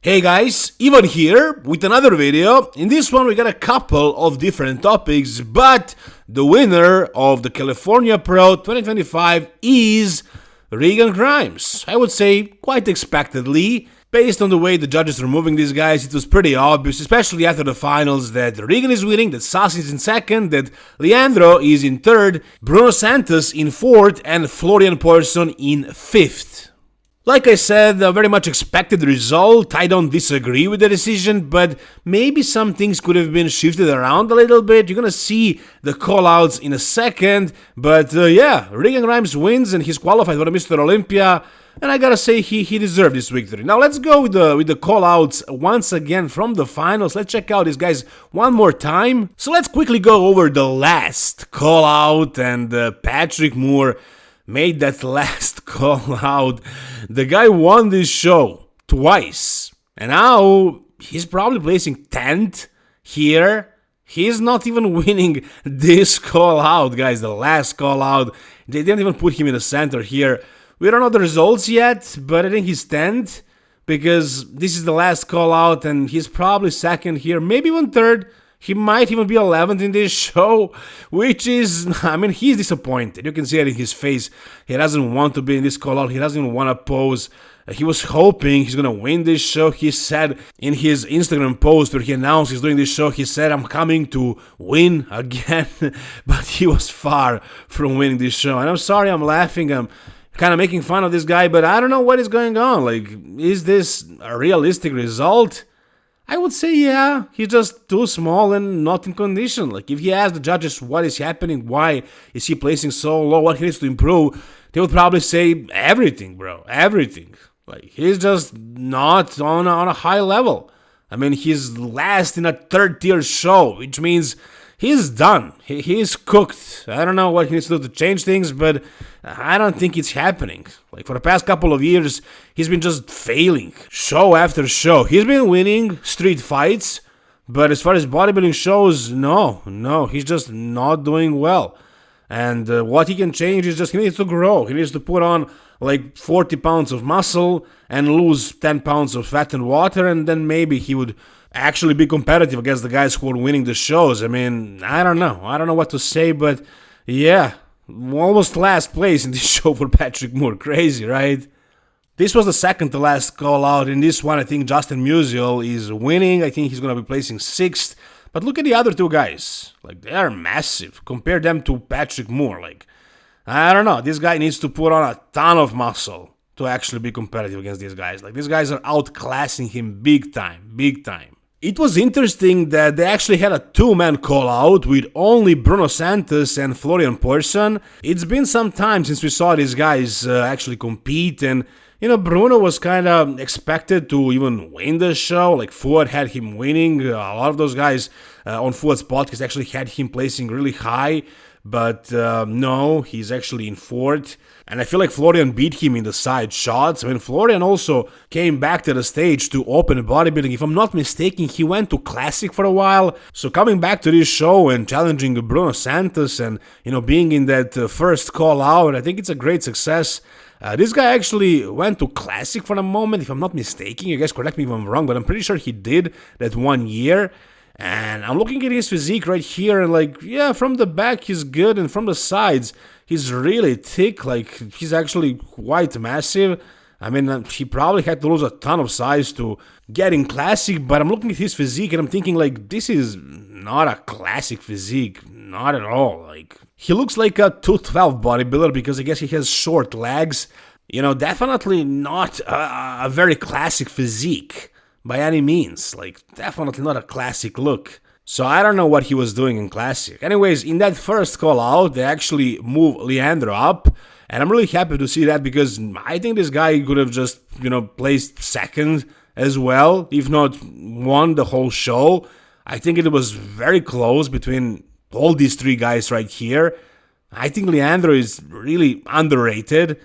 Hey guys, Ivan here with another video. In this one we got a couple of different topics, but the winner of the California Pro 2025 is Regan Grimes. I would say quite expectedly. Based on the way the judges are moving these guys, it was pretty obvious, especially after the finals, that Regan is winning, that Sassi is in second, that Leandro is in third, Bruno Santos in fourth, and Florian Persson in fifth. Like I said, a very much expected result. I don't disagree with the decision, but maybe some things could have been shifted around a little bit. You're gonna see the call-outs in a second, but yeah, Regan Grimes wins and he's qualified for the Mr. Olympia, and I gotta say he deserved this victory. Now let's go with the call-outs once again from the finals. Let's check out these guys one more time. So let's quickly go over the last call-out, and Patrick Moore made that last call out. The guy won this show twice, and now he's probably placing 10th here. He's not even winning this call out, guys, the last call out. They didn't even put him in the center here. We don't know the results yet, but I think he's 10th because this is the last call out, and he's probably second here, maybe even third. He might even be 11th in this show, which is, I mean, he's disappointed. You can see it in his face. He doesn't want to be in this call-out. He doesn't want to pose. He was hoping he's going to win this show. He said in his Instagram post where he announced he's doing this show, he said, "I'm coming to win again." But he was far from winning this show. And I'm sorry, I'm laughing. I'm kind of making fun of this guy, but I don't know what is going on. Like, is this a realistic result? I would say, yeah, he's just too small and not in condition. Like, if he asked the judges what is happening, why is he placing so low, what he needs to improve, they would probably say everything, bro, everything. Like, he's just not on a high level. I mean, he's last in a third-tier show, which means he's done. He's cooked. I don't know what he needs to do to change things, but I don't think it's happening. Like, for the past couple of years, he's been just failing show after show. He's been winning street fights, but as far as bodybuilding shows, no, he's just not doing well. And what he can change is just he needs to grow. He needs to put on like 40 pounds of muscle and lose 10 pounds of fat and water, and then maybe he would actually be competitive against the guys who are winning the shows. I mean, I don't know what to say, but yeah, almost last place in this show for Patrick Moore. Crazy, right? This was the second to last call out. In this one, I think Justin Musial is winning. I think he's going to be placing 6th. But look at the other two guys. Like, they are massive. Compare them to Patrick Moore. Like, I don't know. This guy needs to put on a ton of muscle to actually be competitive against these guys. Like, these guys are outclassing him big time, big time. It was interesting that they actually had a two-man call-out with only Bruno Santos and Florian Persson. It's been some time since we saw these guys actually compete, and you know, Bruno was kind of expected to even win the show. Like, Fuad had him winning. A lot of those guys on Fuad's podcast actually had him placing really high. But no, he's actually in fourth. And I feel like Florian beat him in the side shots. I mean, Florian also came back to the stage to open bodybuilding. If I'm not mistaken, he went to Classic for a while. So coming back to this show and challenging Bruno Santos and, you know, being in that first call out, I think it's a great success. This guy actually went to Classic for a moment, if I'm not mistaken. You guys correct me if I'm wrong, but I'm pretty sure he did that 1 year. And I'm looking at his physique right here, and like, yeah, from the back he's good, and from the sides he's really thick. Like, he's actually quite massive. I mean, he probably had to lose a ton of size to get in Classic, but I'm looking at his physique and I'm thinking, like, this is not a Classic physique, not at all. Like, he looks like a 212 bodybuilder because I guess he has short legs. You know, definitely not a very Classic physique by any means. Like, definitely not a Classic look. So I don't know what he was doing in Classic. Anyways, in that first call out, they actually move Leandro up. And I'm really happy to see that because I think this guy could have just, you know, placed second as well, if not won the whole show. I think it was very close between all these three guys right here. I think Leandro is really underrated.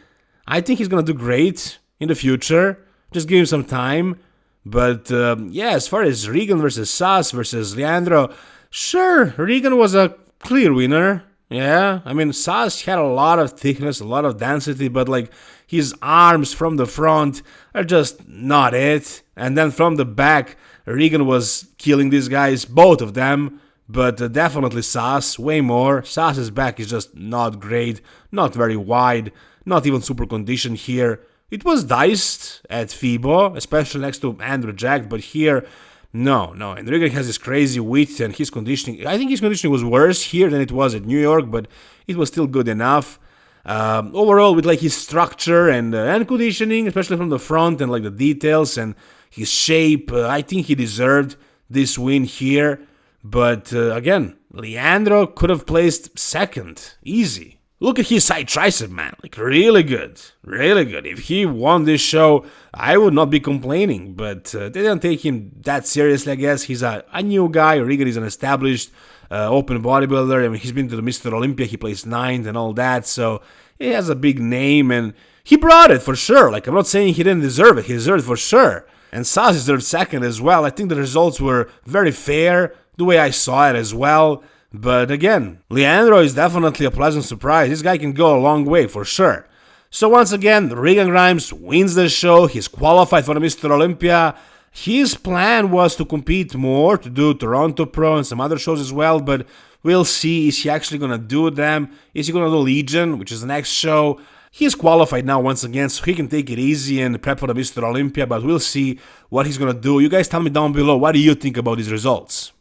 I think he's going to do great in the future. Just give him some time. But yeah, as far as Regan versus Sas versus Leandro, sure, Regan was a clear winner. Yeah, I mean, Sas had a lot of thickness, a lot of density, but like his arms from the front are just not it. And then from the back, Regan was killing these guys, both of them. But definitely Sas, way more. Sas's back is just not great, not very wide, not even super conditioned here. It was diced at FIBO, especially next to Andrew Jack, but here, no. And Regan has this crazy width and his conditioning. I think his conditioning was worse here than it was at New York, but it was still good enough. Overall, with like his structure and conditioning, especially from the front and like the details and his shape, I think he deserved this win here. But again, Leandro could have placed second, easy. Look at his side tricep, man, like really good, really good. If he won this show, I would not be complaining, but they didn't take him that seriously, I guess. He's a new guy. Regan is an established open bodybuilder. I mean, he's been to the Mr. Olympia, he placed 9th and all that, so he has a big name, and he brought it for sure. Like, I'm not saying he didn't deserve it, he deserved it for sure. And Sas deserved second as well. I think the results were very fair, the way I saw it as well. But again, Leandro is definitely a pleasant surprise. This guy can go a long way for sure. So once again, Regan Grimes wins the show. He's qualified for the Mr. Olympia. His plan was to compete more, to do Toronto Pro and some other shows as well, but we'll see. Is he actually going to do them? Is he going to do Legion, which is the next show? He's qualified now once again, so he can take it easy and prep for the Mr. Olympia, but we'll see what he's going to do. You guys tell me down below, what do you think about these results?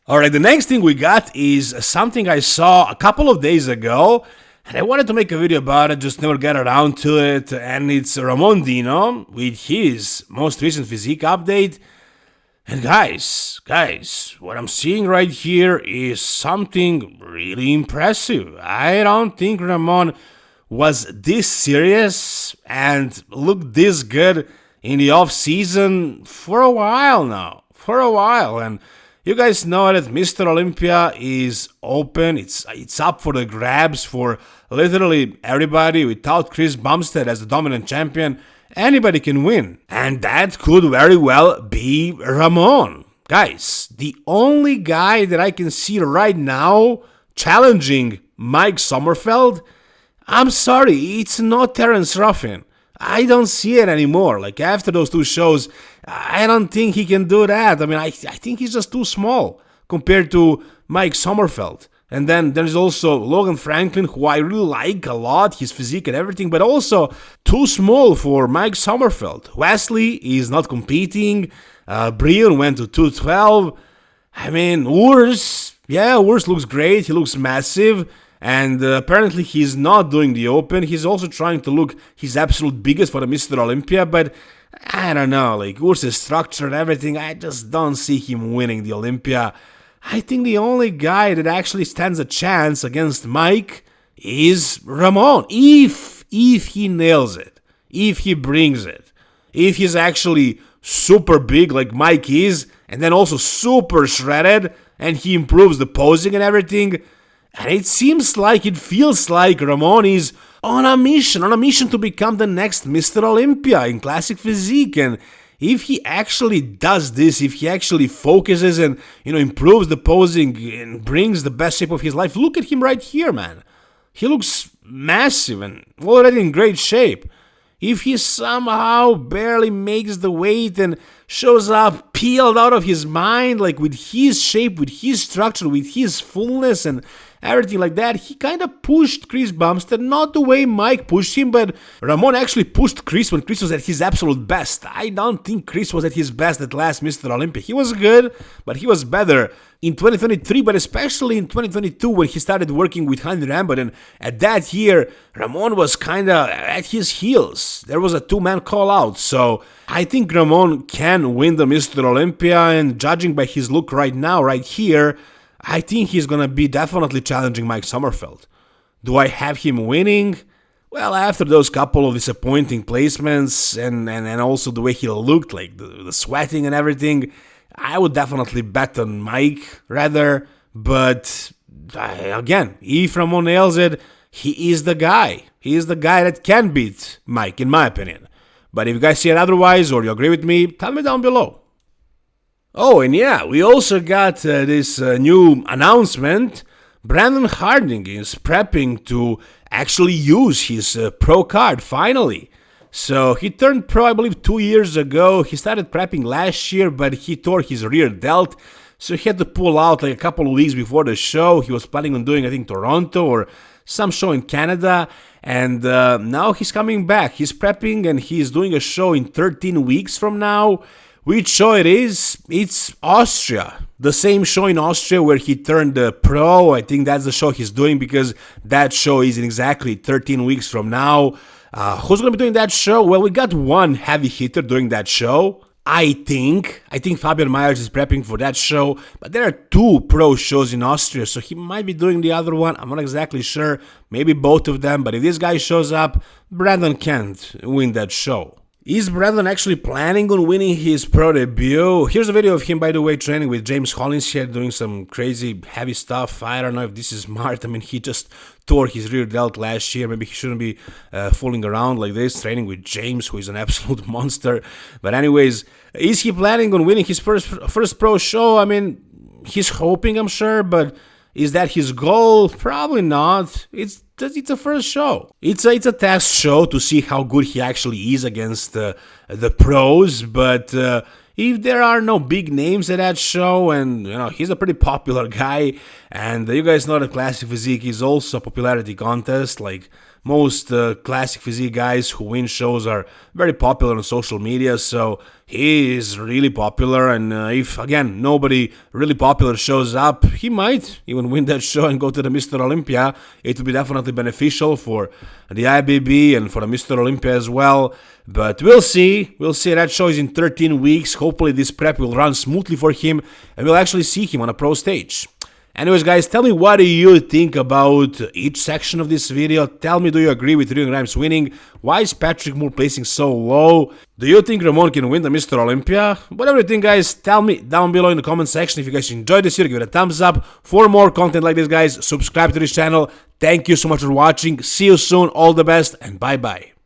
Alright, the next thing we got is something I saw a couple of days ago, and I wanted to make a video about it, just never got around to it, and it's Ramon Dino with his most recent physique update. And guys, what I'm seeing right here is something really impressive. I don't think Ramon was this serious and looked this good in the off-season for a while now, and you guys know that Mr. Olympia is open, it's up for the grabs for literally everybody. Without Chris Bumstead as the dominant champion, anybody can win. And that could very well be Ramon. Guys, the only guy that I can see right now challenging Mike Sommerfeld, I'm sorry, it's not Terence Ruffin. I don't see it anymore. Like, after those two shows, I don't think he can do that. I mean, I think he's just too small compared to Mike Sommerfeld. And then there's also Logan Franklin, who I really like a lot, his physique and everything, but also too small for Mike Sommerfeld. Wesley is not competing. Brian went to 212. I mean, Urs looks great. He looks massive. And apparently he's not doing the open. He's also trying to look his absolute biggest for the Mr. Olympia, but I don't know, like Urs's structure and everything, I just don't see him winning the Olympia. I think the only guy that actually stands a chance against Mike is Ramon. If he nails it, if he brings it, if he's actually super big like Mike is, and then also super shredded, and he improves the posing and everything. And it feels like Ramon is on a mission to become the next Mr. Olympia in classic physique. And if he actually does this, if he actually focuses and, improves the posing and brings the best shape of his life, look at him right here, man. He looks massive and already in great shape. If he somehow barely makes the weight and shows up peeled out of his mind, like with his shape, with his structure, with his fullness and everything like that, he kind of pushed Chris Bumstead, not the way Mike pushed him, but Ramon actually pushed Chris when Chris was at his absolute best. I don't think Chris was at his best at last Mr. Olympia. He was good, but he was better in 2023, but especially in 2022 when he started working with Henry Rambert, and at that year, Ramon was kind of at his heels. There was a two-man call-out, so I think Ramon can win the Mr. Olympia, and judging by his look right now, right here, I think he's going to be definitely challenging Mike Sommerfeld. Do I have him winning? Well, after those couple of disappointing placements and also the way he looked, like the sweating and everything, I would definitely bet on Mike rather. But again, if Ramon nails it, he is the guy. He is the guy that can beat Mike, in my opinion. But if you guys see it otherwise or you agree with me, tell me down below. Oh, and yeah, we also got this new announcement Brandon Harding is prepping to actually use his pro card finally. So he turned pro, I believe, 2 years ago. He started prepping last year, but he tore his rear delt. So he had to pull out like a couple of weeks before the show. He was planning on doing, I think, Toronto or some show in Canada. And now he's coming back. He's prepping and he's doing a show in 13 weeks from now. Which show it is? It's Austria. The same show in Austria where he turned pro. I think that's the show he's doing because that show is in exactly 13 weeks from now. Who's going to be doing that show? Well, we got one heavy hitter doing that show. I think Fabian Myers is prepping for that show, but there are 2 pro shows in Austria, so he might be doing the other one. I'm not exactly sure. Maybe both of them, but if this guy shows up, Brandon can't win that show. Is Brandon actually planning on winning his pro debut? Here's a video of him, by the way, training with James Hollins here, doing some crazy heavy stuff. I don't know if this is smart. I mean, he just tore his rear delt last year. Maybe he shouldn't be fooling around like this, training with James, who is an absolute monster. But anyways, is he planning on winning his first pro show? I mean, he's hoping, I'm sure, but is that his goal? Probably not. It's a first show. It's a test show to see how good he actually is against the pros. But if there are no big names at that show, and he's a pretty popular guy, and you guys know that Classic Physique is also a popularity contest. Like most Classic Physique guys who win shows are very popular on social media, so he is really popular, and if, again, nobody really popular shows up, he might even win that show and go to the Mr. Olympia. It would be definitely beneficial for the IBB and for the Mr. Olympia as well, but we'll see. That show is in 13 weeks. Hopefully this prep will run smoothly for him, and we'll actually see him on a pro stage. Anyways, guys, tell me what do you think about each section of this video. Tell me, do you agree with Regan Grimes winning? Why is Patrick Moore placing so low? Do you think Ramon can win the Mr. Olympia? Whatever you think, guys, tell me down below in the comment section. If you guys enjoyed this video, give it a thumbs up. For more content like this, guys, subscribe to this channel. Thank you so much for watching. See you soon. All the best, and bye-bye.